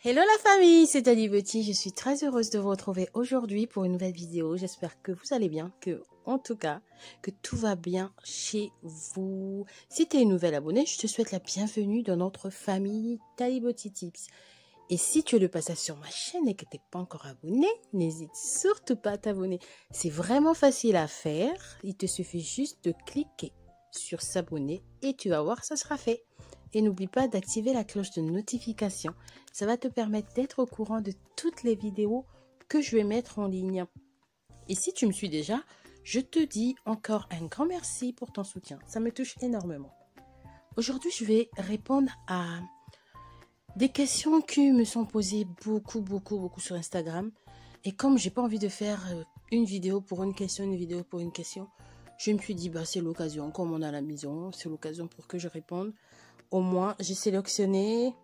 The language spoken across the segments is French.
Hello la famille, c'est Dali Beauty. Je suis très heureuse de vous retrouver aujourd'hui pour une nouvelle vidéo. J'espère que vous allez bien, en tout cas, que tout va bien chez vous. Si tu es une nouvelle abonnée, je te souhaite la bienvenue dans notre famille Dali Beauty Tips. Et si tu es le passage sur ma chaîne et que tu n'es pas encore abonné, n'hésite surtout pas à t'abonner. C'est vraiment facile à faire. Il te suffit juste de cliquer sur s'abonner et tu vas voir, ça sera fait. Et n'oublie pas d'activer la cloche de notification. Ça va te permettre d'être au courant de toutes les vidéos que je vais mettre en ligne. Et si tu me suis déjà, je te dis encore un grand merci pour ton soutien. Ça me touche énormément. Aujourd'hui, je vais répondre à des questions qui me sont posées beaucoup sur Instagram. Et comme j'ai pas envie de faire une vidéo pour une question, une vidéo pour une question, je me suis dit, bah, c'est l'occasion, comme on est à la maison, c'est l'occasion pour que je réponde. Au moins, j'ai sélectionné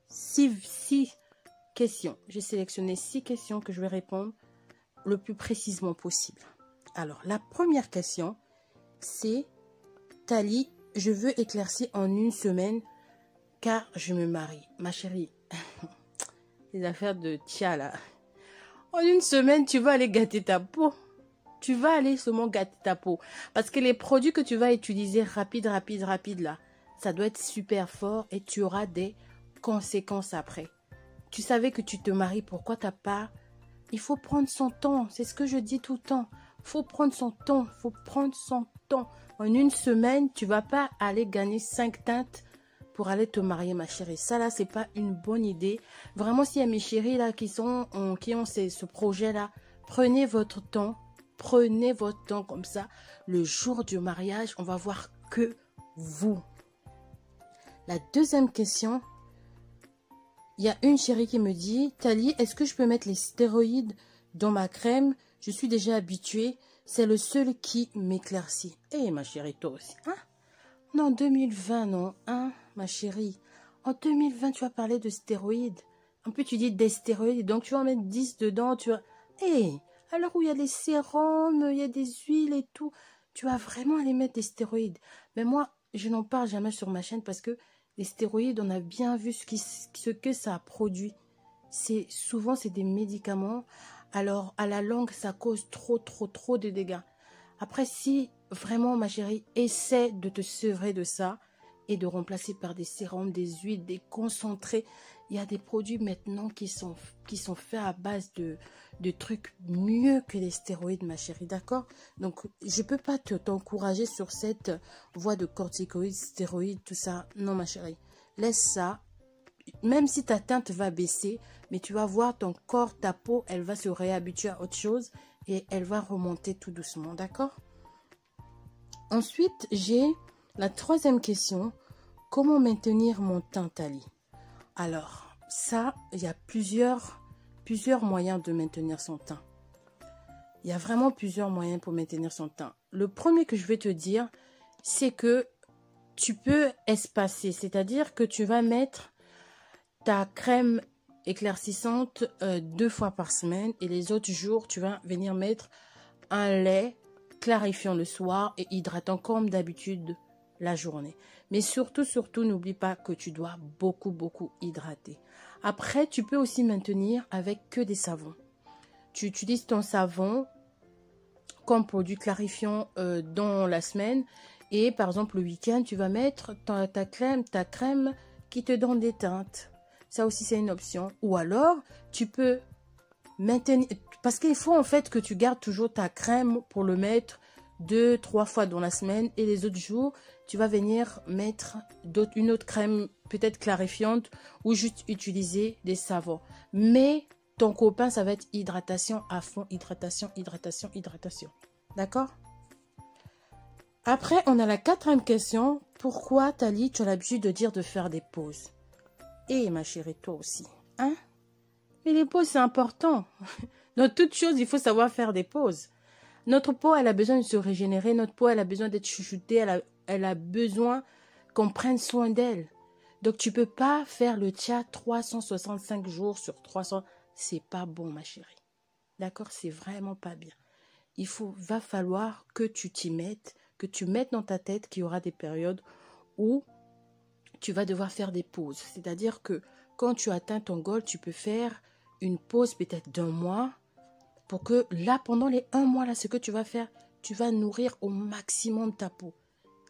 6 questions. J'ai sélectionné 6 questions que je vais répondre le plus précisément possible. Alors, la première question, c'est Tali, je veux éclaircir en une semaine car je me marie. Ma chérie, les affaires de tia là. En une semaine, tu vas aller gâter ta peau. Tu vas aller seulement gâter ta peau. Parce que les produits que tu vas utiliser rapide là, ça doit être super fort et tu auras des conséquences après. Tu savais que tu te maries, pourquoi t'as pas... Il faut prendre son temps, c'est ce que je dis tout le temps. Faut prendre son temps, faut prendre son temps. En une semaine, tu vas pas aller gagner 5 teintes pour aller te marier, ma chérie. Ça là, c'est pas une bonne idée. Vraiment, s'il y a mes chéris là qui ont ce projet là, prenez votre temps. Prenez votre temps comme ça. Le jour du mariage, on va voir que vous. La deuxième question, il y a une chérie qui me dit, Tali, est-ce que je peux mettre les stéroïdes dans ma crème? Je suis déjà habituée. C'est le seul qui m'éclaircit. Eh, ma chérie, toi aussi. Hein? Non, en 2020, non. Hein, ma chérie? En 2020, tu vas parler de stéroïdes. En plus, tu dis des stéroïdes. Donc, tu vas en mettre 10 dedans. Tu vas... Eh, alors où il y a des sérums, il y a des huiles et tout, tu vas vraiment aller mettre des stéroïdes. Mais moi, je n'en parle jamais sur ma chaîne parce que les stéroïdes, on a bien vu ce que ça produit. Souvent, c'est des médicaments. Alors, à la longue, ça cause trop de dégâts. Après, si vraiment, ma chérie, essaie de te sevrer de ça et de remplacer par des sérums, des huiles, des concentrés. Il y a des produits maintenant qui sont faits à base de trucs mieux que les stéroïdes, ma chérie, d'accord? Donc, je ne peux pas t'encourager sur cette voie de corticoïdes, stéroïdes, tout ça. Non, ma chérie, laisse ça. Même si ta teinte va baisser, mais tu vas voir ton corps, ta peau, elle va se réhabituer à autre chose et elle va remonter tout doucement, d'accord? Ensuite, j'ai la troisième question. Comment maintenir mon teint, Tali? Alors, ça, il y a plusieurs moyens de maintenir son teint. Il y a vraiment plusieurs moyens pour maintenir son teint. Le premier que je vais te dire, c'est que tu peux espacer. C'est-à-dire que tu vas mettre ta crème éclaircissante 2 fois par semaine. Et les autres jours, tu vas venir mettre un lait clarifiant le soir et hydratant comme d'habitude la journée. Mais surtout, n'oublie pas que tu dois beaucoup hydrater. Après, tu peux aussi maintenir avec que des savons. Tu utilises ton savon comme produit clarifiant dans la semaine. Et par exemple, le week-end, tu vas mettre ta crème qui te donne des teintes. Ça aussi, c'est une option. Ou alors, tu peux maintenir... Parce qu'il faut en fait que tu gardes toujours ta crème pour le mettre 2-3 fois dans la semaine. Et les autres jours, tu vas venir mettre une autre crème peut-être clarifiante ou juste utiliser des savons. Mais ton copain, ça va être hydratation à fond. Hydratation. D'accord? Après, on a la quatrième question. Pourquoi, Tali, tu as l'habitude de dire de faire des pauses? Et ma chérie, toi aussi. Hein? Mais les pauses, c'est important. Dans toute chose, il faut savoir faire des pauses. Notre peau, elle a besoin de se régénérer. Notre peau, elle a besoin d'être chouchoutée. Elle a besoin qu'on prenne soin d'elle. Donc, tu peux pas faire le tcha 365 jours sur 300. C'est pas bon, ma chérie. D'accord? C'est vraiment pas bien. Va falloir que tu t'y mettes, que tu mettes dans ta tête qu'il y aura des périodes où tu vas devoir faire des pauses. C'est-à-dire que quand tu atteins ton goal, tu peux faire une pause peut-être d'1 mois pour que là, pendant les 1 mois, là, ce que tu vas faire, tu vas nourrir au maximum ta peau.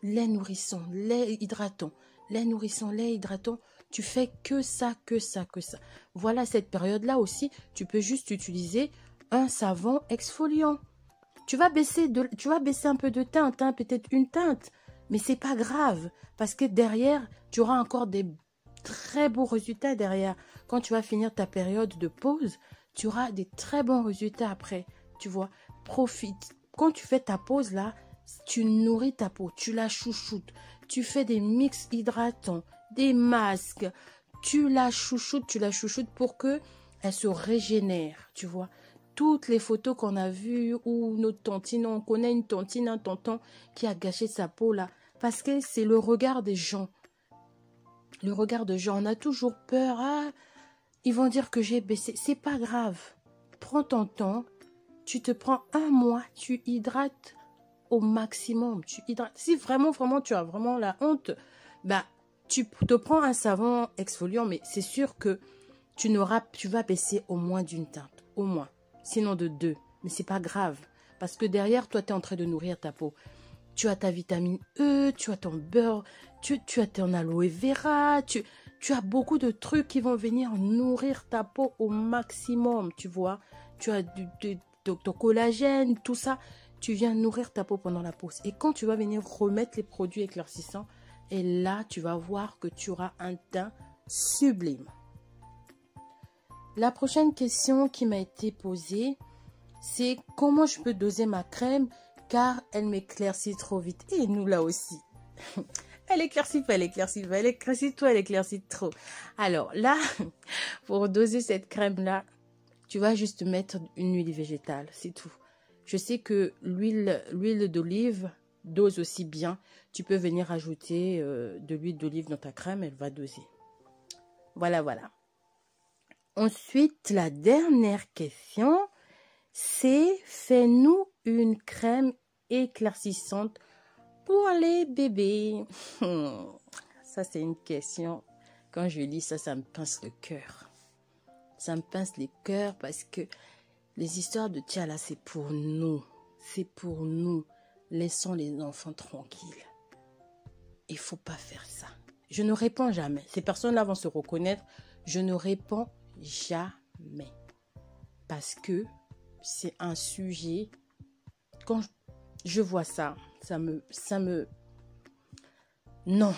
Lait nourrissant, lait hydratant, lait nourrissant, lait hydratant. Tu fais que ça, que ça, que ça. Voilà, cette période-là aussi, tu peux juste utiliser un savon exfoliant. Tu vas baisser un peu de teinte, hein, peut-être une teinte, mais c'est pas grave parce que derrière, tu auras encore des très beaux résultats derrière. Quand tu vas finir ta période de pause, tu auras des très bons résultats après. Tu vois, profite. Quand tu fais ta pause là, tu nourris ta peau, tu la chouchoutes, tu fais des mix hydratants, des masques, tu la chouchoutes pour que elle se régénère, tu vois. Toutes les photos qu'on a vues où notre tontine, on connaît une tontine, un tonton qui a gâché sa peau là, parce que c'est le regard des gens. Le regard des gens, on a toujours peur, ah, ils vont dire que j'ai baissé, c'est pas grave. Prends ton temps, tu te prends 1 mois, tu hydrates au maximum, tu hydrates. Si vraiment tu as vraiment la honte, bah, tu te prends un savon exfoliant, mais c'est sûr que tu vas baisser au moins d'une teinte, au moins. Sinon de 2, mais c'est pas grave parce que derrière toi tu es en train de nourrir ta peau. Tu as ta vitamine E, tu as ton beurre, tu as ton aloe vera, tu as beaucoup de trucs qui vont venir nourrir ta peau au maximum, tu vois. Tu as ton collagène, tout ça, tu viens nourrir ta peau pendant la pause. Et quand tu vas venir remettre les produits éclaircissants, et là tu vas voir que tu auras un teint sublime. La prochaine question qui m'a été posée, c'est comment je peux doser ma crème car elle m'éclaircit trop vite. Et nous là aussi. Elle éclaircit pas, elle éclaircit pas, elle éclaircit toi, elle éclaircit trop. Alors là, pour doser cette crème-là, tu vas juste mettre une huile végétale, c'est tout. Je sais que l'huile d'olive dose aussi bien. Tu peux venir ajouter de l'huile d'olive dans ta crème, elle va doser. Voilà. Ensuite, la dernière question, c'est fais-nous une crème éclaircissante pour les bébés. Ça, c'est une question. Quand je lis ça, ça me pince le cœur. Ça me pince le cœur parce que les histoires de T'Challa, c'est pour nous. C'est pour nous. Laissons les enfants tranquilles. Il ne faut pas faire ça. Je ne réponds jamais. Ces personnes-là vont se reconnaître. Je ne réponds jamais. Parce que c'est un sujet, quand je vois ça, ça me... Non.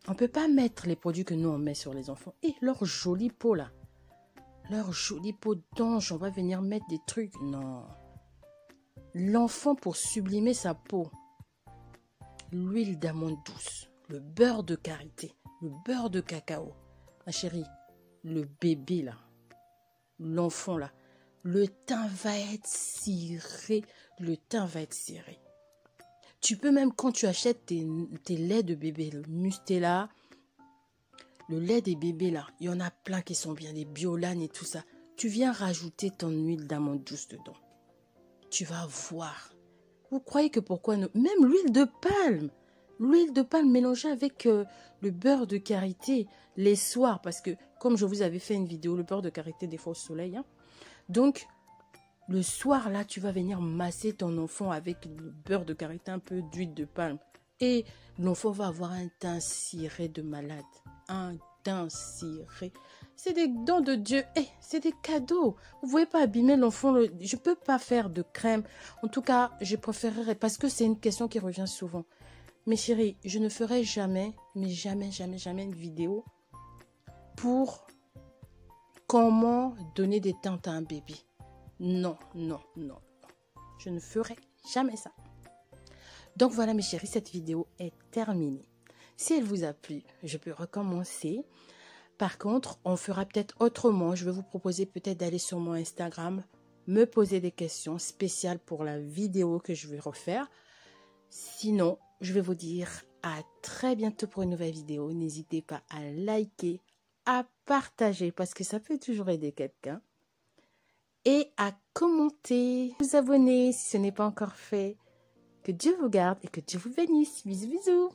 On ne peut pas mettre les produits que nous on met sur les enfants. Et leur jolie peau là. Leur jolie peau d'ange, on va venir mettre des trucs. Non. L'enfant pour sublimer sa peau. L'huile d'amande douce. Le beurre de karité. Le beurre de cacao. Ma chérie, le bébé là. L'enfant là. Le teint va être ciré. Le teint va être ciré. Tu peux même, quand tu achètes tes laits de bébé, le Mustela, le lait des bébés là, il y en a plein qui sont bien, des Biolanes et tout ça. Tu viens rajouter ton huile d'amande douce dedans. Tu vas voir. Vous croyez que pourquoi nous... Même l'huile de palme mélangée avec le beurre de karité les soirs. Parce que, comme je vous avais fait une vidéo, le beurre de karité des fois au soleil. Hein. Donc, le soir, là, tu vas venir masser ton enfant avec le beurre de karité, un peu d'huile de palme. Et l'enfant va avoir un teint ciré de malade. Un teint ciré. C'est des dons de Dieu. C'est des cadeaux. Vous ne pouvez pas abîmer l'enfant. Je ne peux pas faire de crème. En tout cas, je préférerais, parce que c'est une question qui revient souvent. Mes chéris, je ne ferai jamais, mais jamais une vidéo pour comment donner des teintes à un bébé. Non. Je ne ferai jamais ça. Donc voilà mes chéris, cette vidéo est terminée. Si elle vous a plu, je peux recommencer. Par contre, on fera peut-être autrement. Je vais vous proposer peut-être d'aller sur mon Instagram, me poser des questions spéciales pour la vidéo que je vais refaire. Sinon, je vais vous dire à très bientôt pour une nouvelle vidéo. N'hésitez pas à liker, à partager parce que ça peut toujours aider quelqu'un. Et à commenter, vous abonner si ce n'est pas encore fait. Que Dieu vous garde et que Dieu vous bénisse. Bisous, bisous.